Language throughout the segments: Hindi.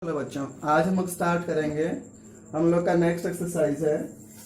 हेलो बच्चों, आज हम लोग स्टार्ट करेंगे। हम लोग का नेक्स्ट एक्सरसाइज है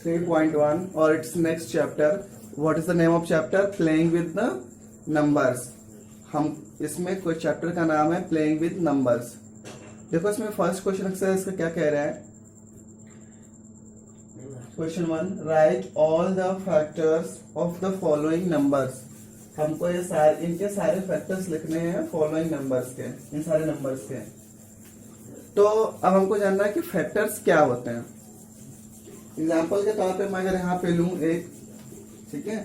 3.1 और it's next chapter. What is the name of chapter? Playing with the numbers. हम इसमें कोई चैप्टर का नाम है प्लेइंग विद नंबर्स। देखो इसमें फर्स्ट क्वेश्चन एक्सरसाइज का क्या कह रहा है। Question 1, right all the factors of the following numbers. हमको ये सारे इनके सारे फैक्टर्स लिखने हैं फॉलोइंग नंबर्स के, इन सारे नंबर्स के। तो अब हमको जानना है कि फैक्टर्स क्या होते हैं। एग्जाम्पल के तौर पे मैं अगर यहाँ पे लूँ एक, ठीक है,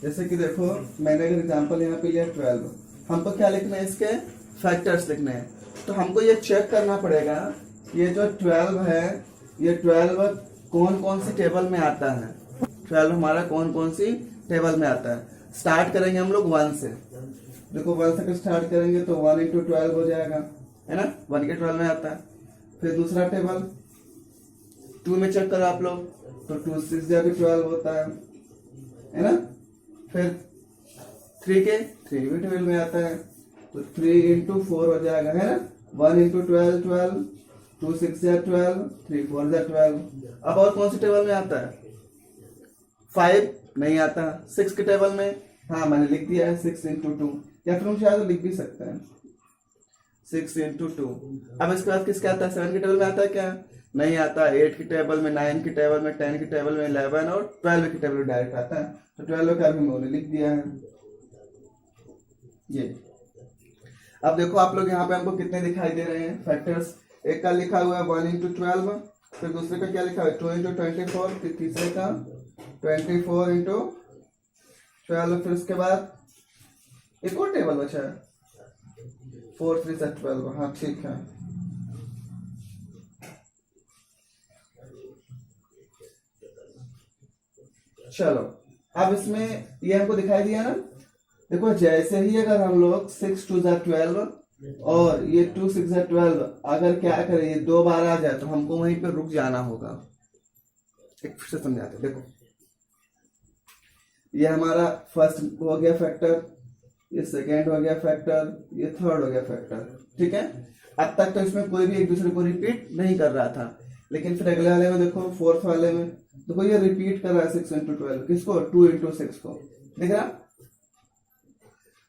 जैसे कि देखो मैंने अगर एग्जाम्पल यहाँ पे लिया 12, हमको क्या लिखना है? इसके फैक्टर्स लिखने हैं। तो हमको ये चेक करना पड़ेगा ये जो 12 है, ये 12 कौन कौन सी टेबल में आता है। 12 हमारा कौन कौन सी टेबल में आता है। स्टार्ट करेंगे हम लोग 1 से। देखो 1 से अगर स्टार्ट करेंगे तो 1 × 12 हो जाएगा, है ना, 1 के 12 में आता है। फिर दूसरा टेबल 2 में चेक करो आप लोग, तो 2 6 जाके 12 होता है ना। फिर 3 के 3 भी 12 में आता है, तो 3 × 4 हो जाएगा, है ना। 1 × 12 12, 2 6 या 12, 3 4 या 12। अब और कौन सी टेबल में आता है? 5 नहीं आता। 6 के टेबल में, हाँ मैंने लिख दिया है 6 × 2, या फिर हम शायद लिख भी सकते हैं 6 × 2। अब इसके बाद किसका आता है? 7 के टेबल में आता है क्या? नहीं आता। 8 की टेबल में, 9 की टेबल में, 10 की टेबल में, 11 और 12 की टेबल में डायरेक्ट आता है। तो 12 का भी मैंने लिख दिया है ये। अब देखो आप लोग यहाँ पे हमको कितने दिखाई दे रहे हैं फैक्टर्स। एक का लिखा हुआ है 1 × 12, फिर दूसरे का क्या लिखा है 2 × 24, फिर तीसरे का 24 × 12। फिर उसके बाद एक और टेबल बचा है 4 3 12। हाँ ठीक है। चलो अब इसमें ये हमको दिखाई दिया ना। देखो जैसे ही अगर हम लोग 6 2 12 और ये 2 6 12 अगर क्या करें, ये 2 बार आ जाए तो हमको वहीं पे रुक जाना होगा। एक फिर से समझाते, देखो ये हमारा फर्स्ट हो गया फैक्टर, ये सेकेंड हो गया फैक्टर, ये थर्ड हो गया फैक्टर, ठीक है। अब तक तो इसमें कोई भी एक दूसरे को रिपीट नहीं कर रहा था, लेकिन फिर अगले वाले में देखो, फोर्थ वाले में देखो ये रिपीट कर रहा है 6 × 12। किसको? 2 × 6 को। देख रहा?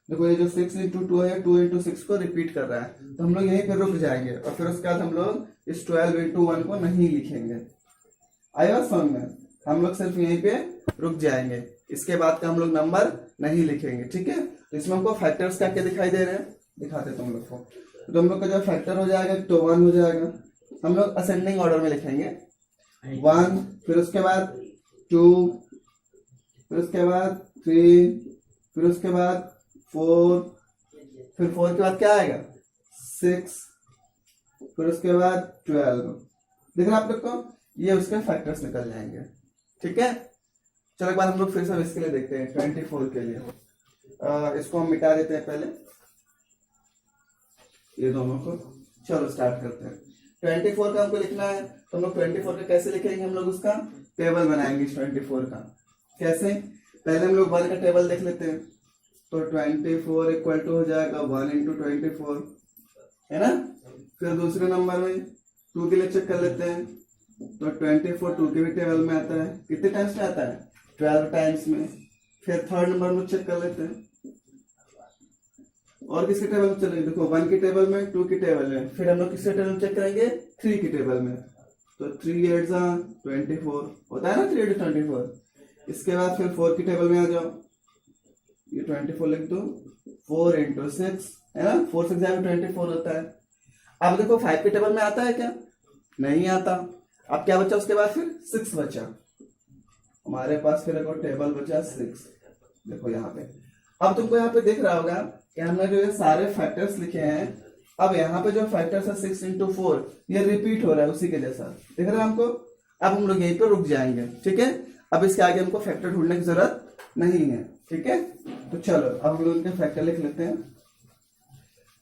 देखो ये जो 6 × 2 है 2 × 6 को रिपीट कर रहा है। तो हम लोग यहीं पे रुक जाएंगे और फिर उसके बाद हम लोग इस 12 × 1 को नहीं लिखेंगे। आया समझ में? हम लोग सिर्फ यहीं पे रुक जाएंगे, इसके बाद का हम लोग नंबर नहीं लिखेंगे, ठीक है। तो इसमें हमको फैक्टर्स क्या क्या दिखाई दे रहे हैं, दिखाते तुम लोग को। तो हम लोग का जो फैक्टर हो जाएगा तो 1 हो जाएगा। हम लोग असेंडिंग ऑर्डर में लिखेंगे 1, फिर उसके बाद 2, फिर उसके बाद 3, फिर उसके बाद 4, फिर 4 के बाद क्या आएगा 6, फिर उसके बाद 12। देख रहे आप लोग को, ये उसके फैक्टर्स निकल जाएंगे, ठीक है। चलो एक बार हम लोग फिर से इसके लिए देखते हैं 24 के लिए। इसको हम मिटा देते हैं पहले, ये दोनों को। चलो स्टार्ट करते हैं। 24 का हमको लिखना है, तो हम लोग 24 का कैसे लिखेंगे? हम लोग उसका टेबल बनाएंगे इस 24 का। कैसे? पहले हम लोग 1 का टेबल देख लेते हैं। तो 24 इक्वल टू हो जाएगा 1 × 24, है ना। फिर दूसरे नंबर में 2 के लिए चेक कर लेते हैं। तो 24 2 के भी टेबल में आता है। कितने टाइम्स में आता है? 12 टाइम्स में। फिर थर्ड नंबर में चेक कर लेते हैं, और किसके टेबल में चलेंगे? देखो 1 की टेबल में, 2 की टेबल में, फिर हम लोग किसके टेबल में चेक करेंगे? 3 की टेबल में। तो 3 8 24 होता है ना, 3 8 24। इसके बाद फिर 4 की टेबल में आ जाओ, ये 24 लिख दो, 4 × 6, है ना, 4 6 24 होता है। अब देखो 5 की टेबल में आता है क्या? नहीं आता। अब क्या बचा उसके बाद? फिर 6 बचा हमारे पास, फिर एक टेबल बचा 6। देखो यहाँ पे, अब तुमको यहाँ पे दिख रहा होगा कि हमने जो ये सारे फैक्टर्स लिखे हैं, अब यहाँ पे जो फैक्टर्स है 6 × 4, ये रिपीट हो रहा है उसी के जैसा, दिख रहा है हमको। अब हम लोग यहीं पे रुक जाएंगे, ठीक है। अब इसके आगे हमको फैक्टर ढूंढने की जरूरत नहीं है, ठीक है। तो चलो अब हम लोग इनके फैक्टर लिख लेते हैं।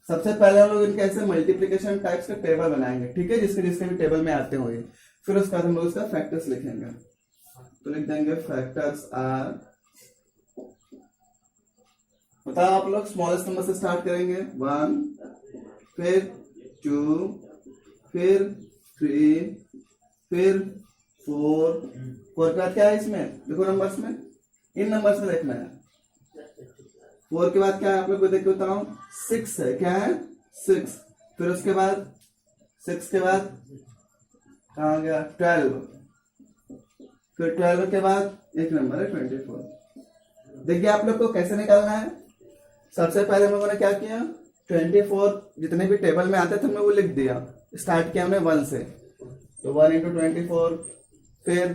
सबसे पहले हम लोग इनके ऐसे मल्टीप्लीकेशन टाइप्स का टेबल बनाएंगे, ठीक है, जिसके जिसके भी टेबल में आते होंगे। फिर उसके बाद हम लोग इसका फैक्टर्स लिखेंगे। तो लिख देंगे फैक्टर्स आर, बताओ आप लोग, स्मॉलेस्ट नंबर से स्टार्ट करेंगे 1, फिर 2, फिर 3, फिर 4 के बाद क्या है इसमें, देखो नंबर्स में, इन नंबर्स में देखना है। 4 के बाद क्या है आप लोग को देख के बताऊं, 6 है, क्या है 6। फिर उसके बाद 6 के बाद कहाँ गया 12, फिर 12 के बाद एक नंबर है 24। देखिए आप लोग को कैसे निकालना है। सबसे पहले हम लोगों ने क्या किया, 24 जितने भी टेबल में आते थे हमने वो लिख दिया। स्टार्ट किया हमने 1 से, तो 1 इंटू 24, फिर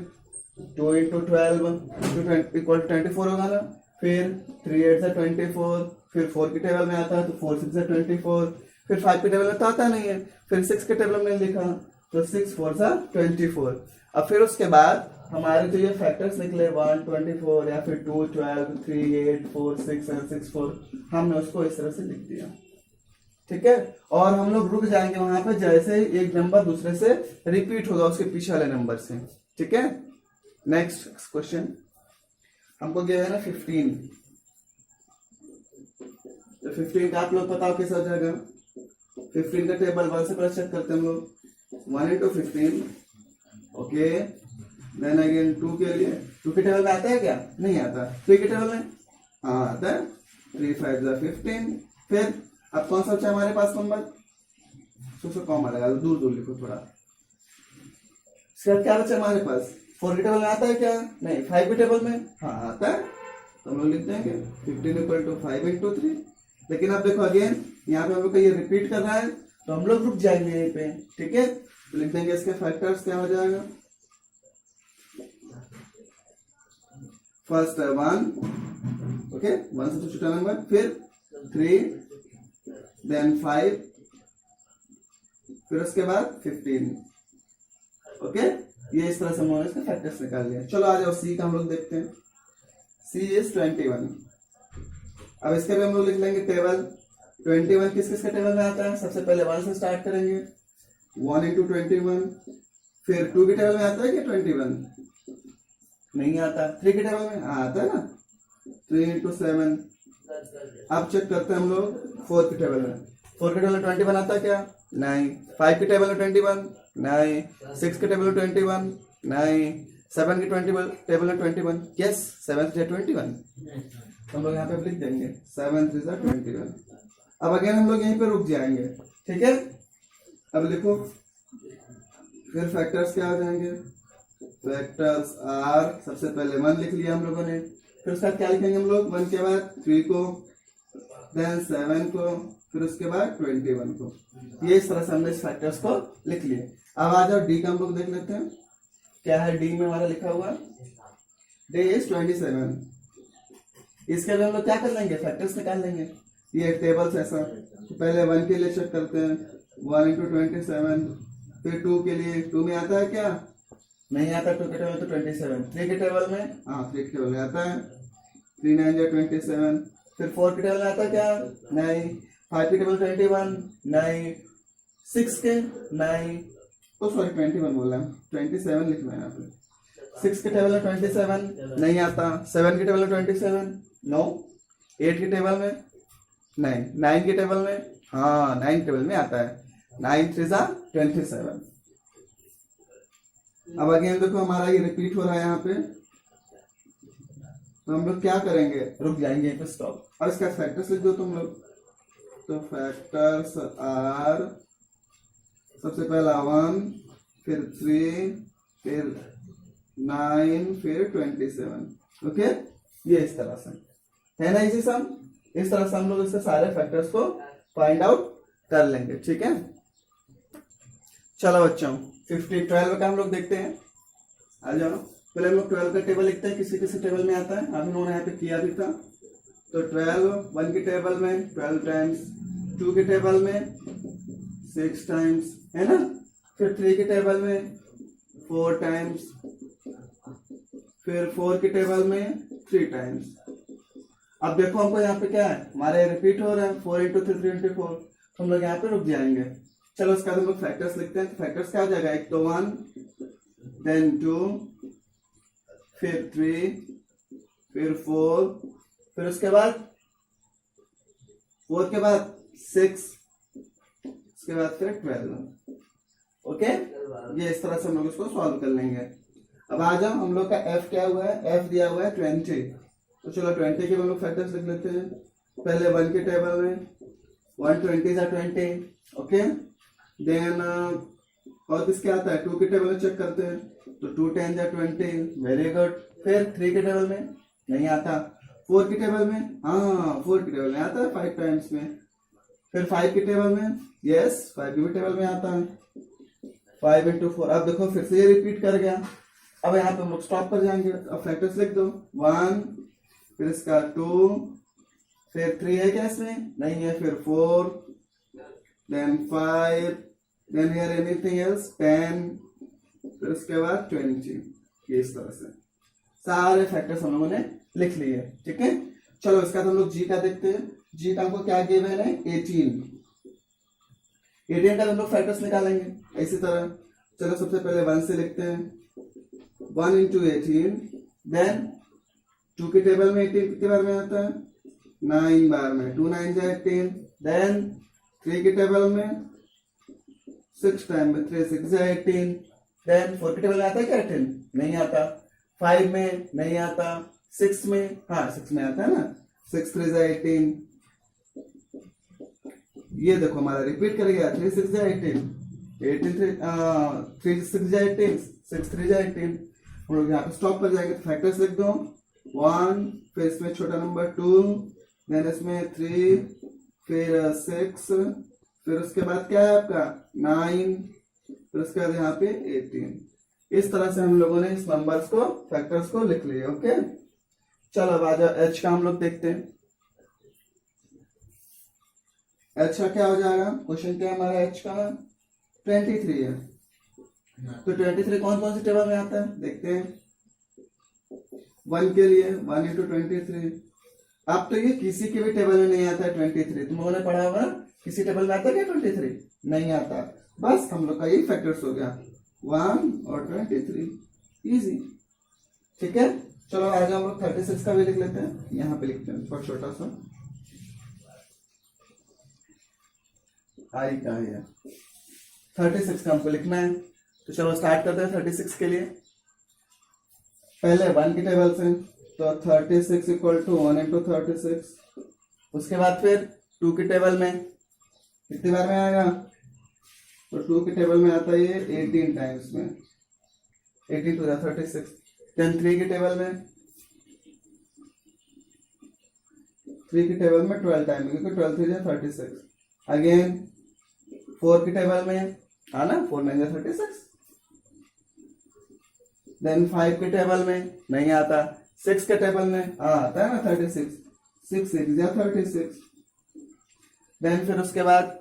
2 इंटू 12 इक्वल 24 होगा ना। फिर 3 8 से 24, फिर 4 की टेबल में आता है तो 4 6 से 24, फिर 5 की टेबल में तो आता नहीं है, फिर 6 के टेबल में लिखा तो 6 4 से 24। अब फिर उसके बाद हमारे जो ये फैक्टर्स निकले 1 24 या फिर 2 12 3 8 4 6 7 6 4, हमने उसको इस तरह से लिख दिया, ठीक है। और हम लोग रुक जाएंगे वहां पे जैसे ही एक नंबर दूसरे से रिपीट होगा उसके पीछे वाले नंबर से, ठीक है। नेक्स्ट क्वेश्चन हमको दिया है ना 15, तो 15 का आप लोग बताओ कैसा हो जाएगा। 15 का टेबल 1 से पहले चेक करते हैं हम लोग, 1 इंटू 15, ओके। देन अगेन 2 के लिए, 2 के टेबल में आता है क्या, नहीं आता। 3 के टेबल में हाँ आता है, 3 5 15। फिर अब कौन सा बचा हमारे पास नंबर, सोचो कॉम आ लगा, दूर दूर लिखो थोड़ा। इसका क्या बचा हमारे पास, 4 के टेबल में आता है क्या, नहीं। 5 के टेबल में हाँ आता है, तो हम लोग लिखते हैं कि 15 इक्वल टू 5 इंटू 3। लेकिन अब देखो अगेन यहाँ पे हम लोग को ये रिपीट कर रहा है, तो हम लोग रुक जाएंगे यहीं पे, ठीक है। तो लिख देंगे इसके फैक्टर्स क्या हो जाएगा, फर्स्ट 1, ओके 1 सबसे छोटा नंबर, फिर 3, देन 5, फिर उसके बाद 15, ओके। ये इस तरह से हम लोगों ने इसके फैक्टर्स निकाल लिया। चलो आ जाओ सी का हम लोग देखते हैं। सी इज 21। अब इसके भी हम लोग लिख लेंगे टेबल। 21 किस किस के टेबल में आता है, सबसे पहले 1 से स्टार्ट करेंगे, 1 इंटू 21। फिर 2 के टेबल में आता है कि 21 नहीं आता। 3 के टेबल में आता है ना, 3 इंटू 7। अब चेक करते हैं हम लोग 4 के टेबल में, 4 के टेबल में 21 आता है क्या, नहीं। 5 के टेबल में 21 नहीं। 6 के टेबल में 21 नहीं। 7 के टेबल में 21, यस 7 से 21, हम लोग यहाँ पे लिख देंगे 7 से 21। अब अगेन हम लोग यहीं पे रुक जाएंगे, ठीक है। अब देखो फिर फैक्टर्स क्या हो जाएंगे, फैक्टर्स आर, सबसे पहले 1 लिख लिया हम लोगों ने, फिर उसका क्या लिखेंगे हम लोग, 1 के बाद 3 को, देन 7 को, फिर उसके बाद 21 को। ये इस तरह से हमने इस फैक्टर्स को लिख लिए। अब आ जाओ डी का हम लोग देख लेते हैं, क्या है डी में हमारा लिखा हुआ, डी इज 27। इसके लिए हम लोग क्या कर लेंगे, फैक्टर्स निकाल लेंगे। ये टेबल ऐसा, तो पहले 1 के लिए चेक करते हैं, 1 इंटू 27। फिर 2 के लिए, 2 में आता है क्या, नहीं आता। 2 के टेबल तो 27। 3 के टेबल में हाँ 3 के टेबल में आता है, 3 9 जा 27। फिर 4 के टेबल में आता है क्या, नहीं। 5 के टेबल 21 नहीं। 6 के नहीं, तो सॉरी 21 बोल रहा हूँ, 27 लिखना है यहाँ पे। 6 के टेबल में 27 नहीं आता। 7 के टेबल में 27 नो। 8 के टेबल में नहीं। 9 के टेबल में हाँ 9 टेबल में आता है, 9 3 जा 27। अब अगेन देखो हमारा ये रिपीट हो रहा है यहाँ पे, तो हम लोग क्या करेंगे, रुक जाएंगे यहाँ पे, स्टॉप। और इसका फैक्टर्स लिख दो तुम लोग। तो फैक्टर्स आर, सबसे पहला 1, फिर 3, फिर 9, फिर 27, ओके। ये इस तरह से है ना इसी सम। इस तरह से हम लोग इसके सारे फैक्टर्स को फाइंड आउट कर लेंगे, ठीक है। चलो बच्चों 12 का हम लोग देखते हैं, आ जाओ। पहले हम लोग 12 का टेबल लिखते हैं, किसी किसी टेबल में आता है, अभी उन्होंने यहाँ पे किया भी था। तो 12 1 के टेबल में 12 टाइम्स, 2 के टेबल में 6 टाइम्स, है ना। फिर 3 के टेबल में 4 टाइम्स, फिर 4 के टेबल में 3 टाइम्स। अब देखो हमको यहाँ पे क्या है, हमारे रिपीट हो रहा है, 4 इंटू 3 3 इंटू 4, तो हम लोग यहाँ पे रुक जाएंगे। चलो उसका हम लोग फैक्टर्स लिखते हैं। फैक्टर्स क्या हो जाएगा, एक तो 1, देन 2, फिर 3, फिर 4, फिर उसके बाद 4 के बाद 6, उसके बाद फिर 12। ओके, ये इस तरह से हम लोग इसको सॉल्व कर लेंगे। अब आ जाओ, हम लोग का एफ क्या हुआ है, एफ दिया हुआ है 20। तो चलो 20 के हम लोग फैक्टर्स लिख लेते हैं। पहले 1 के टेबल में 120 जा 20, ओके। देन और किसके आता है, 2 के टेबल में चेक करते हैं, तो 2 10 जा 20, वेरी गुड। फिर 3 के टेबल में नहीं आता, 4 के टेबल में, हाँ 4 के टेबल में आता है 5 टाइम्स में। फिर 5 के टेबल में, यस 5 के टेबल में आता है 5 इंटू 4। अब देखो फिर से ये रिपीट कर गया। अब यहाँ पे हम लोग स्टॉप पर जाएंगे। अब फैक्टर्स लिख दो, 1, फिर इसका 2, फिर 3 है क्या इसमें, नहीं है, फिर 4, then 5, then here anything else 10, फिर उसके बाद 20। ये इस तरह से सारे फैक्टर्स हम लोगों ने लिख लिए, ठीक है। चलो इसका हम लोग जी का देखते हैं। जी का हमको क्या गिवन है, 18। 18 का हम लोग फैक्टर्स निकालेंगे इसी तरह। चलो सबसे पहले 1 से लिखते हैं, 1 इंटू 18, देन 2 के टेबल में 18 कितनी बार में आता है, 9 बार में, 2 9 जा 18। देन 3 के टेबल में 6 टाइम में, 3 6 जा 18। देन 4 के टेबल में आता है क्या 18, नहीं आता। 5 में नहीं आता, 6 में, हाँ 6 में आता है ना, 6 3 जा 18। ये देखो हमारा रिपीट कर गया, 3 6 जा 18, 18 3 6 जा 18, 6 3 जा 18। हम लोग यहाँ पे स्टॉप पर जाएंगे, तो फैक्टर्स लिख दो, 1, फिर इसमें छोटा नंबर 2, देन इसमें 3, फिर 6, फिर उसके बाद क्या है आपका 9, फिर उसके बाद यहाँ पे 18। इस तरह से हम लोगों ने इस नंबर्स को, फैक्टर्स को लिख लिए, ओके। चलो अब आ जाओ एच का हम लोग देखते हैं। एच का क्या हो जाएगा, क्वेश्चन क्या है हमारा एच का, 23 है। तो 23 कौन कौन सी टेबल में आता है देखते हैं। 1 के लिए 1 इंटू 23। अब तो ये किसी के भी टेबल में नहीं आता है 23, तुम लोगों ने पढ़ा होगा किसी टेबल में आता है क्या 23, नहीं आता। बस हम लोग का ये फैक्टर्स हो गया, 1 और 23, इजी, ठीक है। चलो आज हम लोग 36 का भी लिख लेते हैं, यहाँ पे लिखते हैं थोड़ा छोटा सा, आई का है 36 का हमको लिखना है। तो चलो स्टार्ट करते हैं 36 के लिए। पहले 1 के टेबल से, तो 36 इक्वल टू 1 इंटू 36। उसके बाद फिर 2 के टेबल में कितनी बार में आएगा, तो 2 के टेबल में आता है ये 18 टाइम्स में, 18 टू 36। देन 3 के टेबल में, 3 के टेबल में 12 टाइम, क्योंकि 12 3 जा 36। अगेन 4 के टेबल में, हाँ ना, 4 9 जा 36। देन 5 के टेबल में नहीं आता, 6 के टेबल में आता है ना 36, 6 6 जा 36। देन फिर उसके बाद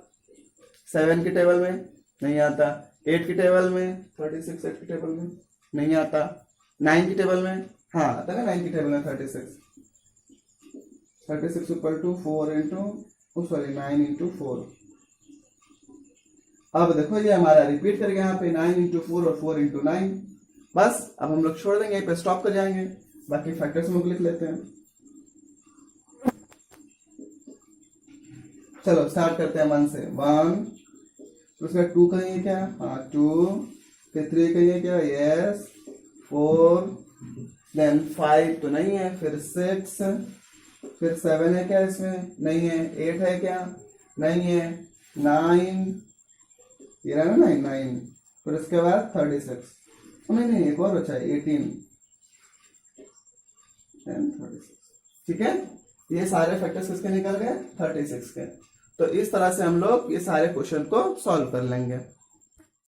7 के टेबल में नहीं आता, 8 के टेबल में 36, 8 के टेबल में नहीं आता, 9 के टेबल में हाँ आता है ना, 9 के टेबल में 36, 36 equal to 4 into sorry 9 into 4। अब देखो ये हमारा रिपीट करके यहाँ पे 9 इंटू 4 और 4 इंटू 9। बस अब हम लोग छोड़ देंगे, यहीं पे स्टॉप कर जाएंगे, बाकी फैक्टर्स हम लोग लिख लेते हैं। चलो स्टार्ट करते हैं 1 से, 1, उसका 2 कहेंगे क्या, हाँ 2, फिर 3 कहेंगे क्या, यस 4, देन 5 तो नहीं है, फिर 6, फिर 7 है क्या इसमें, नहीं है, 8 है क्या, नहीं है, 9, ये रहा ना 9, फिर उसके बाद 36, नहीं एक और बचा है 18, 36, ठीक है। ये सारे फैक्टर्स किसके निकल गए, 36 के। तो इस तरह से हम लोग ये सारे क्वेश्चन को सॉल्व कर लेंगे।